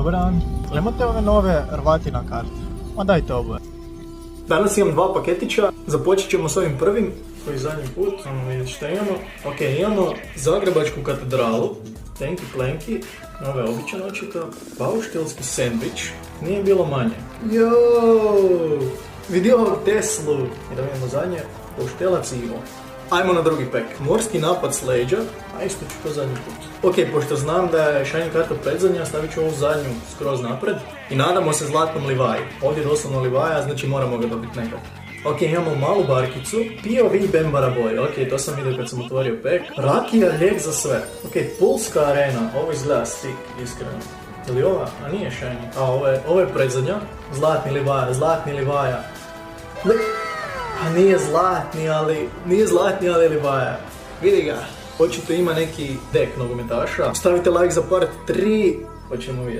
Dobar dan. Imate ove nove Rvatina karte? Ma dajte oboje. Danas imam dva paketića, započet ćemo s ovim prvim, koji zadnji put, samo vidjeti što imamo. Ok, imamo Zagrebačku katedralu, tenki plenki, nove običan očito, bauštelski sendvič, nije bilo manje. Joooo, vidi ovog Teslu, i da vidimo zadnje, bauštelac Ivo. Ajmo na drugi pek, morski napad s leđa, a isto ću to zadnji put. Ok, pošto znam da je shiny karta predzadnja, stavit ću ovu zadnju skroz napred i nadamo se zlatnom Livaji. Ovdje je doslovno Livaja, znači moramo ga dobiti nekad. Ok, imamo malu barkicu, POV Bembara Boy, ok, to sam vidio kad sam otvorio pek. Rakija, lijek za sve. Ok, Pulska arena, ovo izgleda stick, iskreno. Ili ova? A nije shiny. A ovo je predzadnja. Zlatni Livaja. A nije zlatni, ali Livaja. Vidi ga. Očito ima neki dek nogometaša. Stavite like za part 3, pa ćemo vidjeti.